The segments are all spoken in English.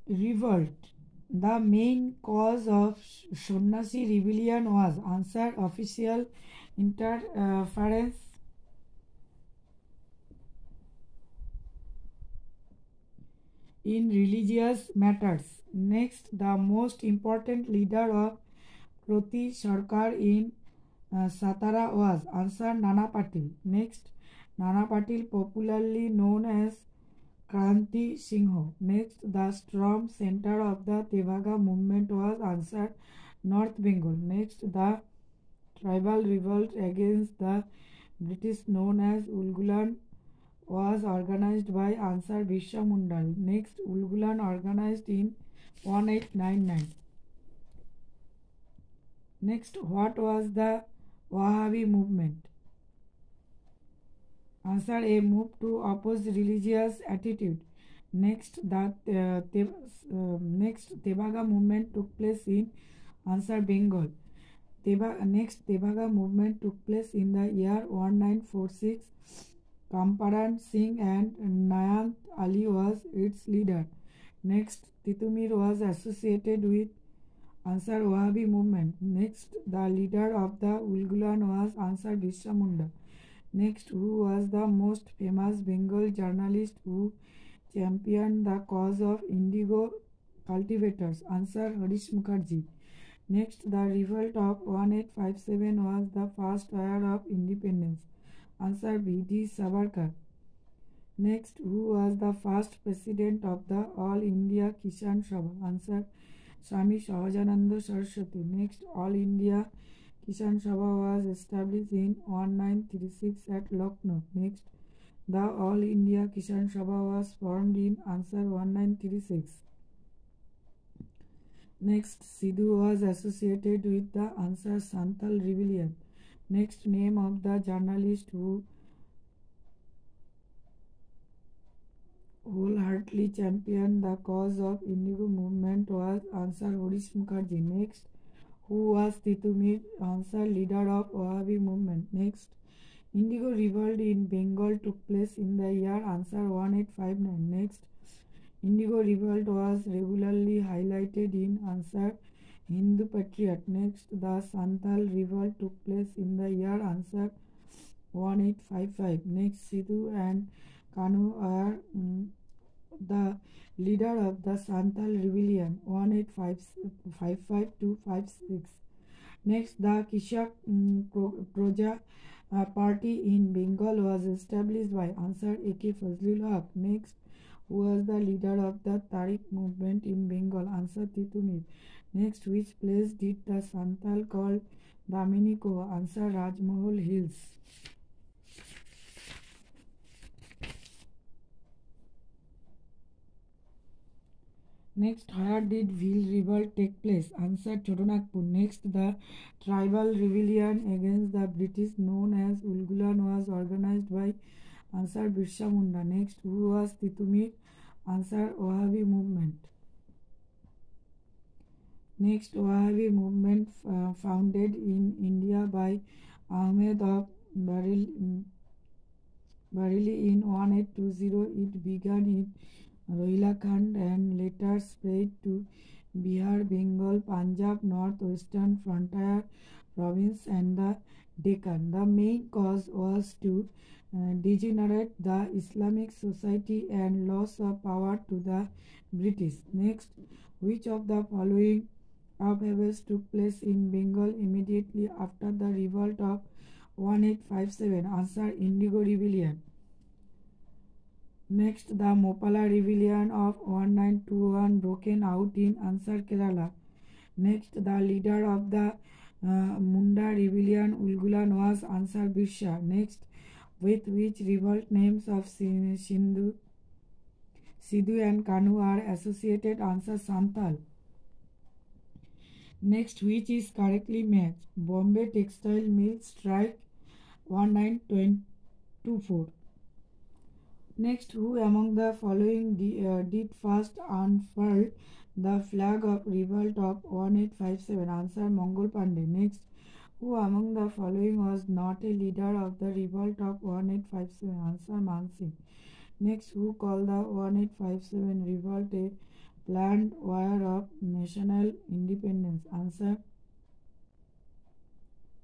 Revolt. The main cause of Sonnasi rebellion was answer official interference in religious matters. Next, the most important leader of Proti Sarkar in Satara was answer Nana Patil. Next, Nana Patil, popularly known as Kranti Singho. Next, the strong center of the Tevaga movement was answered North Bengal. Next, the tribal revolt against the British known as Ulgulan was organized by Ansar Bisha Mundal. Next, Ulgulan organized in 1899. Next, what was the Wahhabi movement? Answer A. Move to oppose religious attitude. Next, next Tebaga movement took place in Ansar Bengal. Next Tebaga movement took place in the year 1946. Kamparan Singh and Nayant Ali was its leader. Next, Titumir was associated with Ansar Wahhabi movement. Next, the leader of the Ulgulan was Ansar Bisha Munda. Next, who was the most famous Bengal journalist who championed the cause of indigo cultivators? Answer Harish Mukherjee. Next, the revolt of 1857 was the first year of independence. Answer B.D. Savarkar. Next, who was the first president of the All India Kisan Sabha? Answer Swami Sahajananda Saraswati. Next, All India Kisan Sabha was established in 1936 at Lucknow. Next, the All India Kisan Sabha was formed in answer 1936. Next, Sidhu was associated with the answer Santhal rebellion. Next, name of the journalist who wholeheartedly championed the cause of Indigo movement was answer Harish Mukherjee. Next, who was Titumir? Answer leader of Wahhabi movement. Next, Indigo revolt in Bengal took place in the year answer 1859. Next, Indigo revolt was regularly highlighted in answer Hindu Patriot. Next, the Santhal revolt took place in the year answer 1855. Next, Sidhu and Kanu are the leader of the Santhal rebellion 1855 to 56. Next, the Kishak Proja party in Bengal was established by Ansar A.K. Fazlul Haq. Next, who was the leader of the Tariq movement in Bengal? Answer Titumir. Next, which place did the Santhal call Daminiko? Answer Rajmahal Hills. Next, where did Bhil revolt take place? Answer Chotanagpur. Next, the tribal rebellion against the British known as Ulgulan was organized by Ansar Birsa Munda. Next, who was Titumir? Answer Wahhabi movement. Next, Wahhabi movement founded in India by Ahmed of Bareilly in 1820. It began in Rohilkhand and later spread to Bihar, Bengal, Punjab, northwestern frontier province and the Deccan. The main cause was to degenerate the Islamic society and loss of power to the British. Next, which of the following upheavals took place in Bengal immediately after the revolt of 1857? Answer Indigo Rebellion. Next, the Mopala rebellion of 1921 broken out in Ansar Kerala. Next, the leader of the Munda rebellion Ulgulan was Ansar Bisha. Next, with which revolt names of Sidhu and Kanu are associated? Answer Santhal. Next, which is correctly matched? Bombay Textile Mill Strike 1924. Next, who among the following did first unfurl the flag of revolt of 1857? Answer Mongol Pandey. Next, who among the following was not a leader of the revolt of 1857? Answer Man Singh. Next, who called the 1857 revolt a planned war of national independence? Answer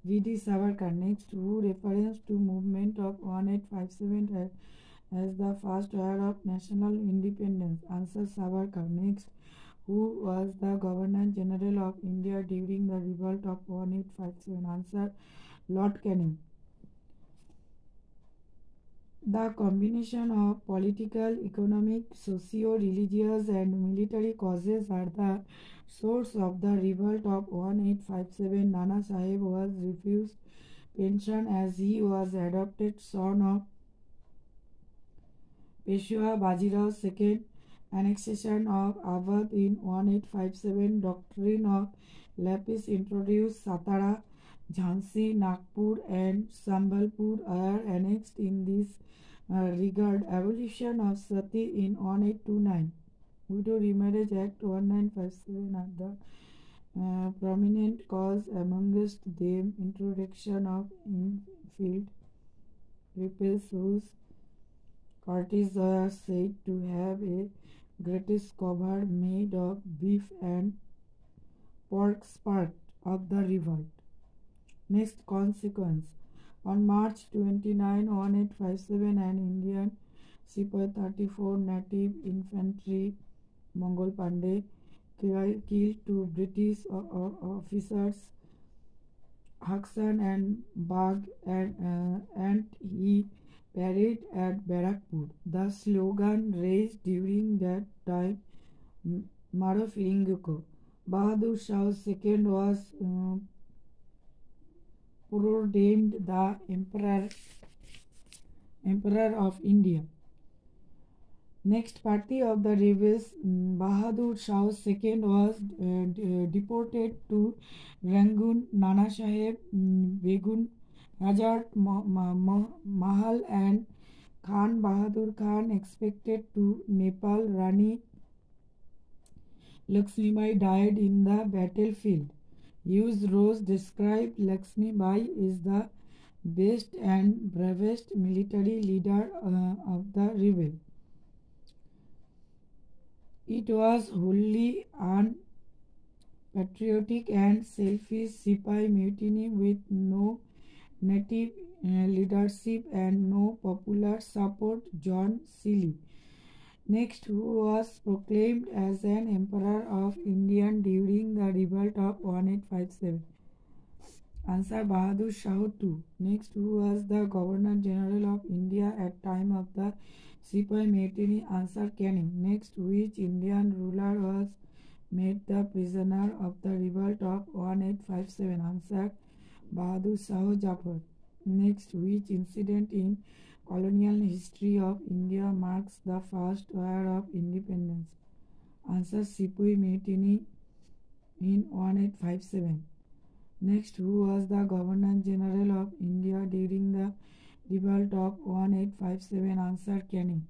V.D. Savarkar. Next, who reference to movement of 1857 as the first war of national independence? Answer Savarkar. Next, who was the Governor General of India during the revolt of 1857? Answer Lord Canning. The combination of political, economic, socio-religious and military causes are the source of the revolt of 1857. Nana Sahib was refused pension as he was adopted son of Peshwa Bajirao II. Annexation of Awadh in 1857. Doctrine of Lapis introduced. Satara, Jhansi, Nagpur and Sambalpur are annexed in this regard. Abolition of Sati in 1829. Widow Remarriage Act 1957 are the prominent cause, amongst them introduction of infield repels whose Curtis are said to have a greatest cover made of beef and pork part of the revolt. Next consequence. On March 29, 1857, an Indian Sepoy 34 native infantry Mongol Pandey killed two British officers Haksan and Bagh and he parried at Barakpur. The slogan raised during that time, Maro Firinguko. Bahadur Shah II was proclaimed the Emperor of India. Next party of the rebels, Bahadur Shah II was deported to Rangoon. Nana Sahib, Begun, Rajat Mahal and Khan Bahadur Khan expected to Nepal. Rani Lakshmibai died in the battlefield. Hughes Rose described Lakshmibai as the best and bravest military leader of the rebel. It was wholly unpatriotic and selfish Sipai mutiny with no native leadership and no popular support. John Seeley. Next, who was proclaimed as an emperor of India during the revolt of 1857? Answer Bahadur Shah II. Next, who was the Governor General of India at time of the Sepoy Mutiny? Answer Canning. Next, which Indian ruler was made the prisoner of the revolt of 1857? Answer Bahadur Shah Jafar. Next, which incident in colonial history of India marks the first war of independence? Answer Sepoy Mutiny in 1857. Next, who was the Governor General of India during the revolt of 1857? Answer Canning.